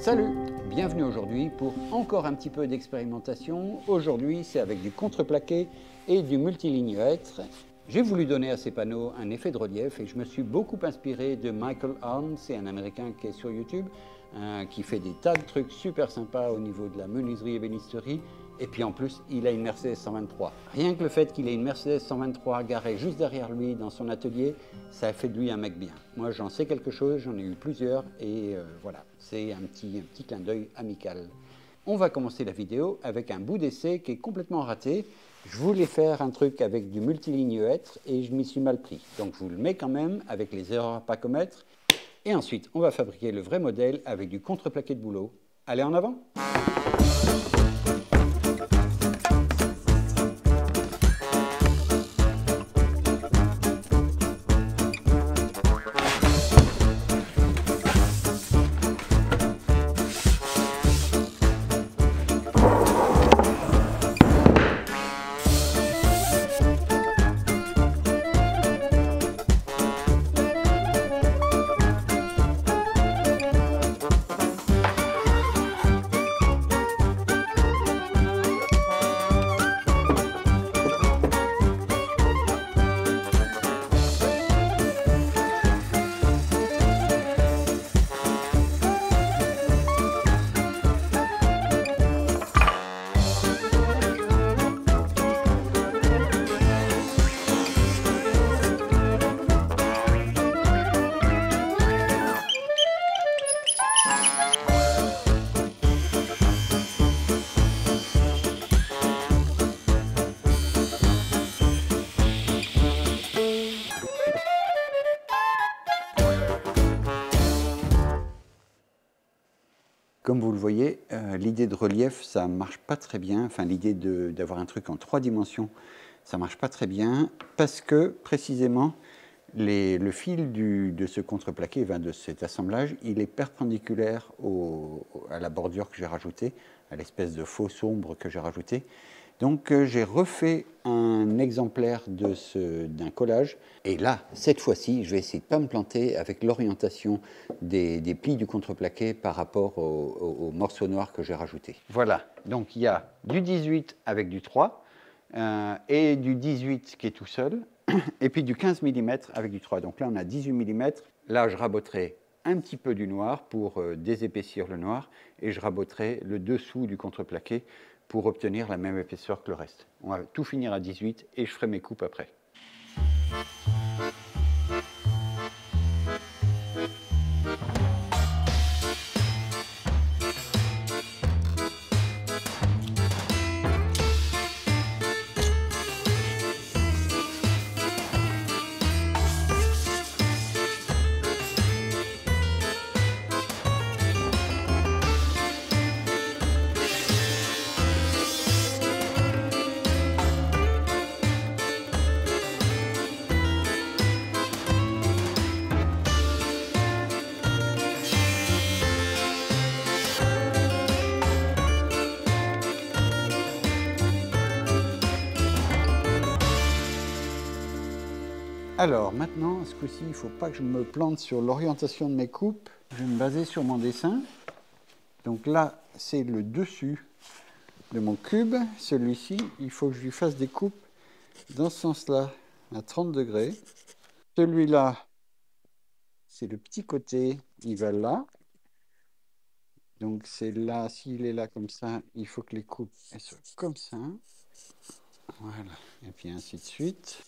Salut, bienvenue aujourd'hui pour encore un petit peu d'expérimentation. Aujourd'hui, c'est avec du contreplaqué et du multiligne-hêtre. J'ai voulu donner à ces panneaux un effet de relief et je me suis beaucoup inspiré de Michael Arndt, c'est un Américain qui est sur YouTube, qui fait des tas de trucs super sympas au niveau de la menuiserie et bénisterie. Et puis en plus, il a une Mercedes 123. Rien que le fait qu'il ait une Mercedes 123 garée juste derrière lui dans son atelier, ça a fait de lui un mec bien. Moi, j'en sais quelque chose, j'en ai eu plusieurs et voilà, c'est un petit clin d'œil amical. On va commencer la vidéo avec un bout d'essai qui est complètement raté. Je voulais faire un truc avec du multiligne-hêtre et je m'y suis mal pris. Donc je vous le mets quand même avec les erreurs à pas commettre. Et ensuite, on va fabriquer le vrai modèle avec du contreplaqué de boulot. Allez, en avant! Comme vous le voyez, l'idée de relief, ça ne marche pas très bien. Enfin, l'idée d'avoir un truc en 3 dimensions, ça ne marche pas très bien parce que, précisément, le fil de ce contreplaqué, de cet assemblage, il est perpendiculaire à la bordure que j'ai rajoutée, à l'espèce de faux sombre que j'ai rajouté. Donc, j'ai refait un exemplaire d'un collage. Et là, cette fois-ci, je vais essayer de ne pas me planter avec l'orientation des plis du contreplaqué par rapport au morceau noir que j'ai rajouté. Voilà, donc il y a du 18 avec du 3 et du 18 qui est tout seul, et puis du 15 mm avec du 3. Donc là, on a 18 mm. Là, je raboterai un petit peu du noir pour désépaissir le noir, et je raboterai le dessous du contreplaqué pour obtenir la même épaisseur que le reste. On va tout finir à 18 et je ferai mes coupes après. Alors maintenant, ce coup-ci, il ne faut pas que je me plante sur l'orientation de mes coupes. Je vais me baser sur mon dessin. Donc là, c'est le dessus de mon cube. Celui-ci, il faut que je lui fasse des coupes dans ce sens-là, à 30 degrés. Celui-là, c'est le petit côté, il va là. Donc c'est là, s'il est là comme ça, il faut que les coupes elles soient comme ça. Voilà, et puis ainsi de suite.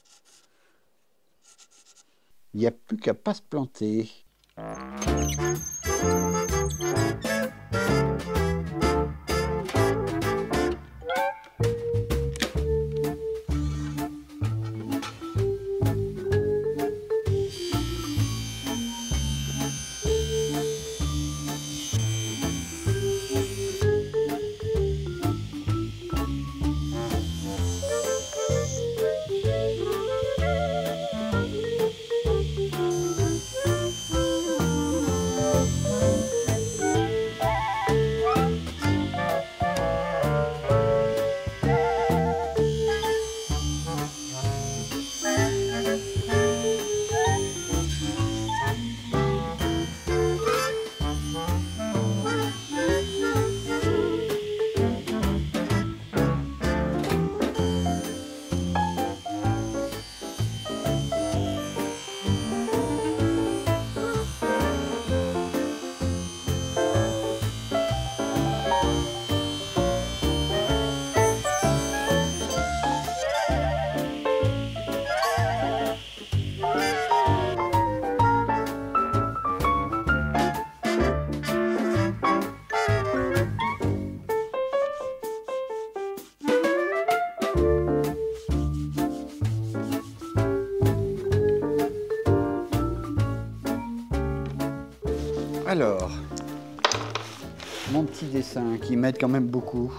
Il n'y a plus qu'à pas se planter. Alors, mon petit dessin qui m'aide quand même beaucoup.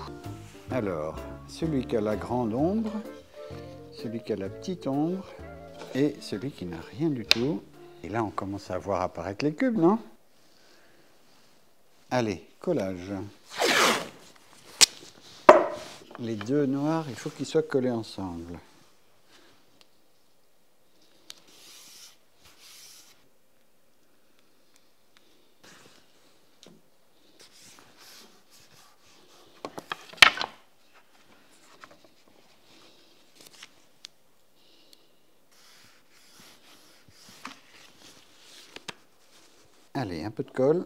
Alors, celui qui a la grande ombre, celui qui a la petite ombre et celui qui n'a rien du tout. Et là, on commence à voir apparaître les cubes, non? Allez, collage. Les deux noirs, il faut qu'ils soient collés ensemble. Allez, un peu de colle.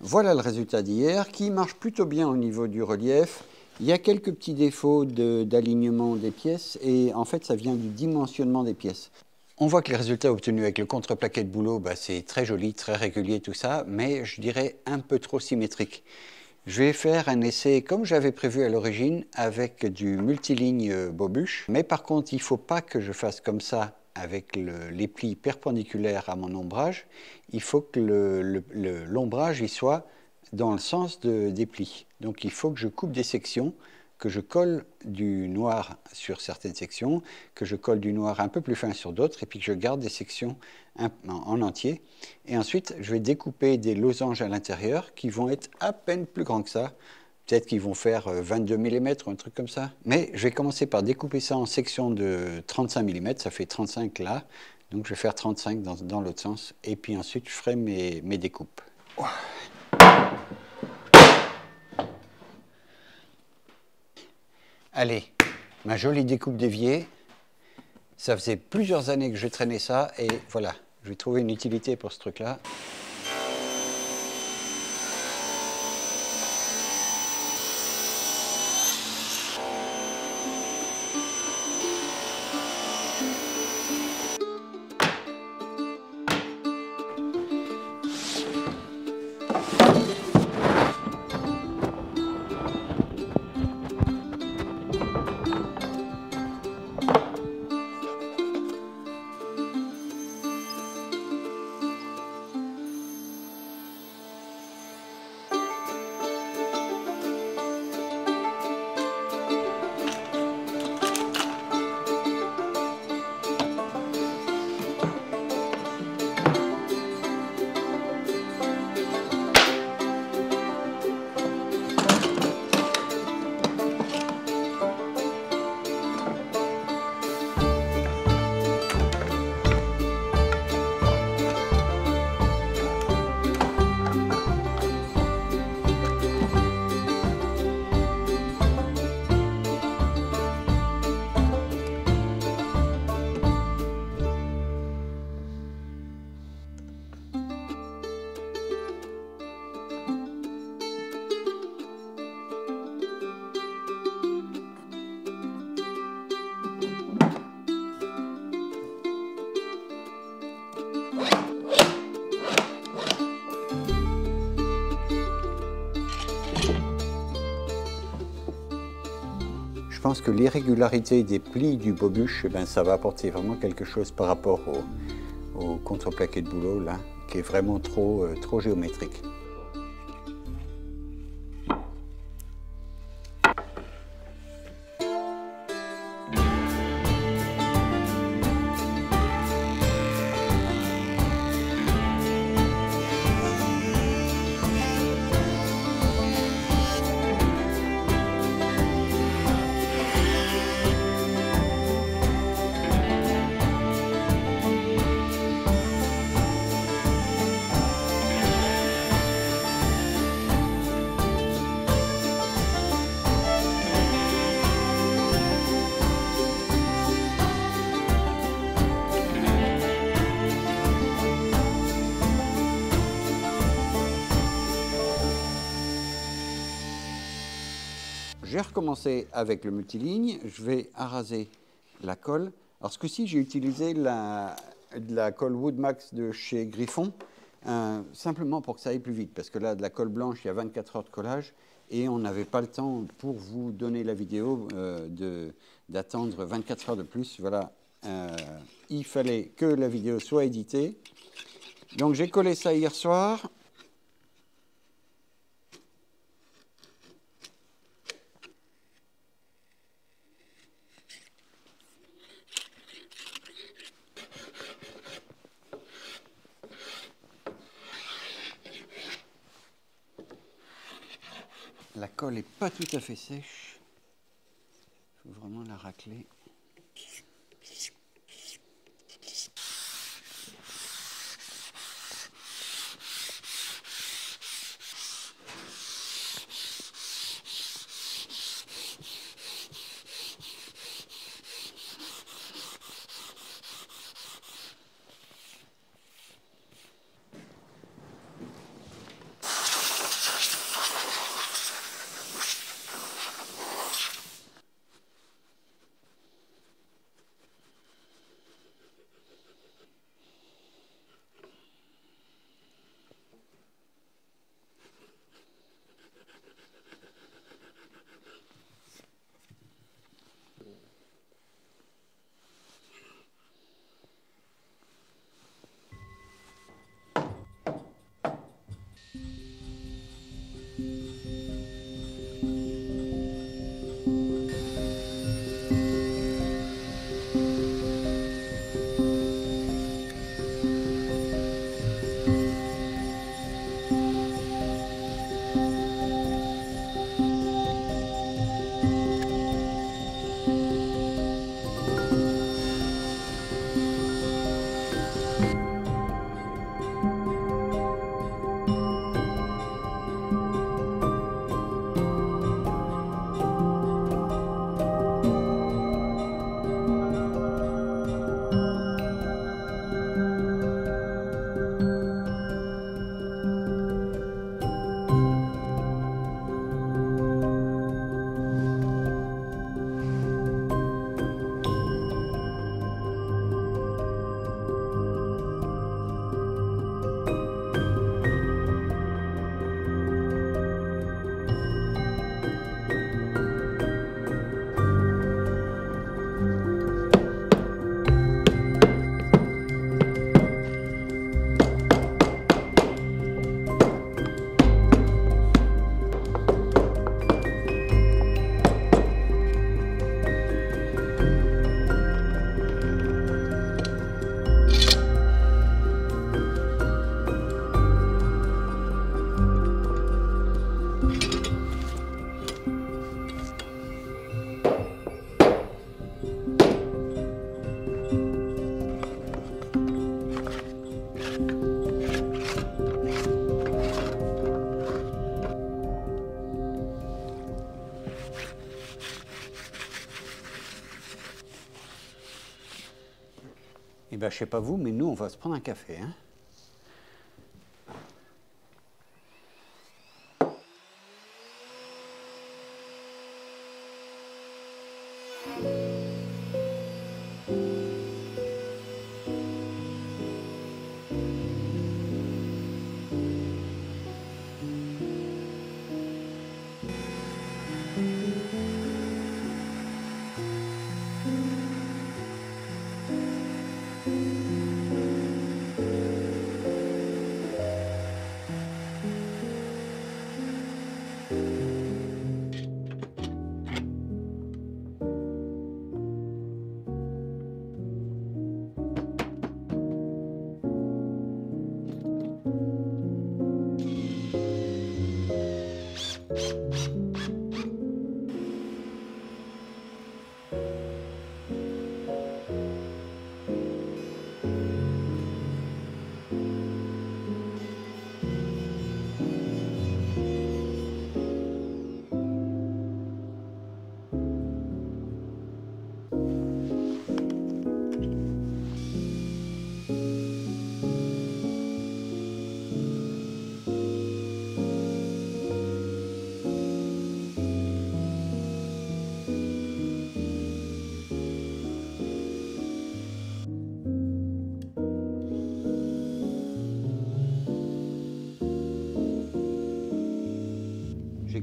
Voilà le résultat d'hier qui marche plutôt bien au niveau du relief. Il y a quelques petits défauts d'alignement des pièces et en fait ça vient du dimensionnement des pièces. On voit que les résultats obtenus avec le contreplaqué de boulot, c'est très joli, très régulier tout ça, mais je dirais un peu trop symétrique. Je vais faire un essai comme j'avais prévu à l'origine avec du multiligne Bobuche, mais par contre il ne faut pas que je fasse comme ça avec les plis perpendiculaires à mon ombrage. Il faut que l'ombrage soit dans le sens des plis. Donc il faut que je coupe des sections, que je colle du noir sur certaines sections, que je colle du noir un peu plus fin sur d'autres, et puis que je garde des sections en entier. Et ensuite, je vais découper des losanges à l'intérieur qui vont être à peine plus grands que ça. Peut-être qu'ils vont faire 22 mm ou un truc comme ça. Mais je vais commencer par découper ça en sections de 35 mm, ça fait 35 là. Donc je vais faire 35 dans l'autre sens. Et puis ensuite, je ferai mes découpes. Allez, ma jolie découpe d'évier. Ça faisait plusieurs années que je traînais ça et voilà, je vais trouver une utilité pour ce truc-là. Je pense que l'irrégularité des plis du bobuche, eh ben, ça va apporter vraiment quelque chose par rapport au contreplaqué de boulot, là, qui est vraiment trop géométrique. J'ai recommencé avec le multiligne, je vais araser la colle. Alors ce coup-ci, j'ai utilisé de la colle Woodmax de chez Griffon, simplement pour que ça aille plus vite, parce que là, de la colle blanche, il y a 24 heures de collage, et on n'avait pas le temps, pour vous donner la vidéo, d'attendre 24 heures de plus. Voilà, il fallait que la vidéo soit éditée. Donc j'ai collé ça hier soir. La colle n'est pas tout à fait sèche. Il faut vraiment la racler. Eh bien, je ne sais pas vous, mais nous, on va se prendre un café, hein.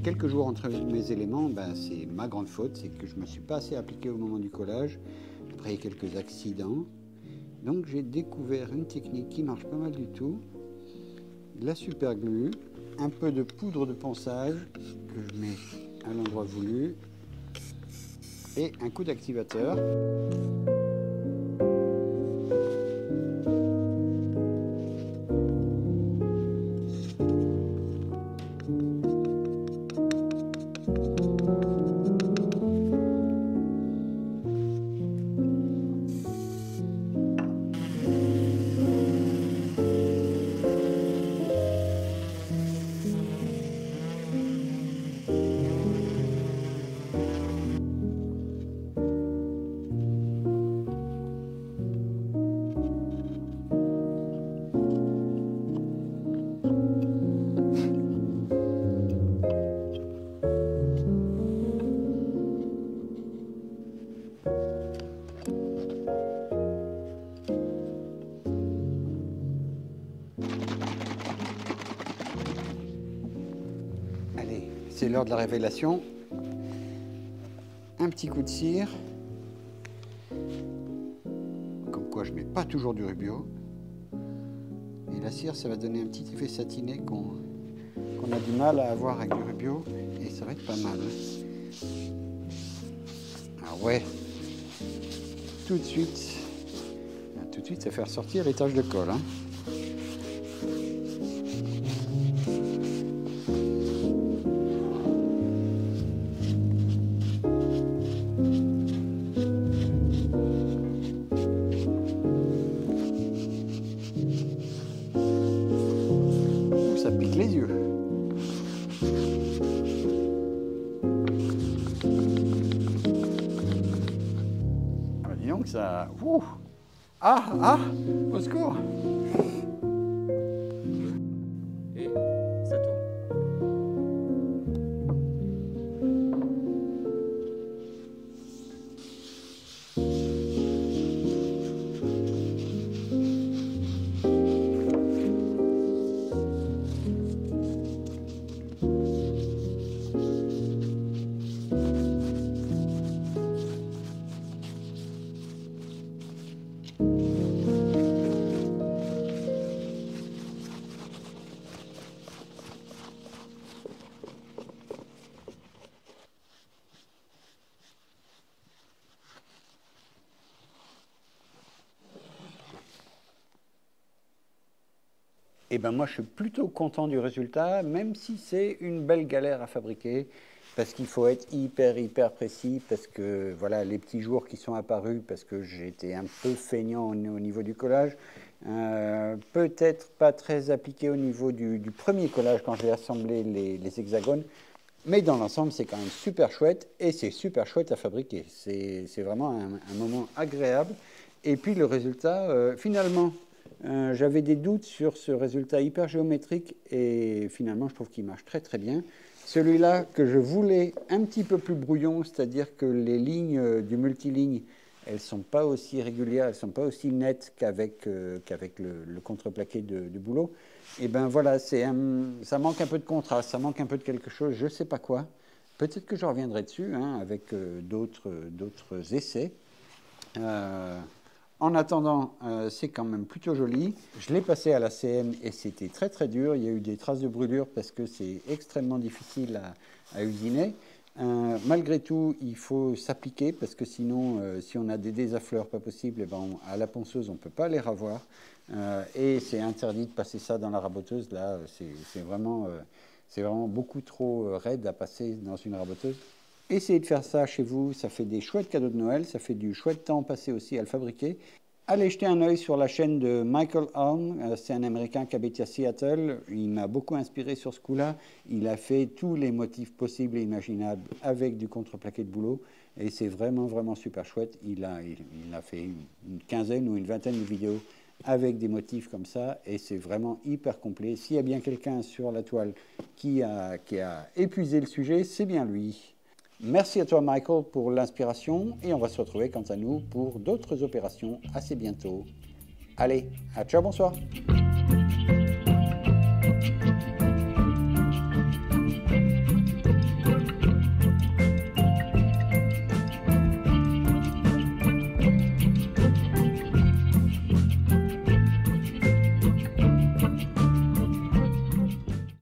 quelques jours entre mes éléments, ben, c'est ma grande faute, c'est que je ne me suis pas assez appliqué au moment du collage. Après, il y a quelques accidents. Donc j'ai découvert une technique qui marche pas mal du tout. De la super glue, un peu de poudre de ponçage que je mets à l'endroit voulu et un coup d'activateur. C'est l'heure de la révélation. Un petit coup de cire. Comme quoi je ne mets pas toujours du rubio. Et la cire, ça va donner un petit effet satiné qu'on a du mal à avoir avec du rubio. Et ça va être pas mal. Ah ouais. Tout de suite, ça fait ressortir les taches de colle. Hein. Ça pique les yeux. Ah bah dis donc ça... Ouh. Ah, au secours. Et ça tourne. Et ben moi je suis plutôt content du résultat, même si c'est une belle galère à fabriquer, parce qu'il faut être hyper précis, parce que voilà les petits jours qui sont apparus, parce que j'étais un peu feignant au niveau du collage, peut-être pas très appliqué au niveau du premier collage quand j'ai assemblé les hexagones, mais dans l'ensemble c'est quand même super chouette, et c'est super chouette à fabriquer, c'est vraiment un moment agréable, et puis le résultat finalement... j'avais des doutes sur ce résultat hyper géométrique et finalement je trouve qu'il marche très bien. Celui-là que je voulais un petit peu plus brouillon, c'est-à-dire que les lignes du multiligne, elles ne sont pas aussi régulières, elles ne sont pas aussi nettes qu'avec le contreplaqué du boulot. Et ben voilà, ça manque un peu de contraste, ça manque un peu de quelque chose, je ne sais pas quoi. Peut-être que je reviendrai dessus avec d'autres essais. En attendant, c'est quand même plutôt joli. Je l'ai passé à la CM et c'était très dur. Il y a eu des traces de brûlure parce que c'est extrêmement difficile à usiner. Malgré tout, il faut s'appliquer parce que sinon, si on a des désaffleurs pas possibles, eh ben à la ponceuse, on ne peut pas les ravoir. Et c'est interdit de passer ça dans la raboteuse. Là, c'est vraiment beaucoup trop raide à passer dans une raboteuse. Essayez de faire ça chez vous, ça fait des chouettes cadeaux de Noël, ça fait du chouette temps passé aussi à le fabriquer. Allez jeter un œil sur la chaîne de Michael Hulme, c'est un Américain qui habite à Seattle, il m'a beaucoup inspiré sur ce coup-là, il a fait tous les motifs possibles et imaginables avec du contreplaqué de boulot, et c'est vraiment super chouette, il a fait une quinzaine ou une vingtaine de vidéos avec des motifs comme ça, et c'est vraiment hyper complet. S'il y a bien quelqu'un sur la toile qui a épuisé le sujet, c'est bien lui. Merci à toi Michael pour l'inspiration et on va se retrouver quant à nous pour d'autres opérations assez bientôt. Allez, à ciao, bonsoir.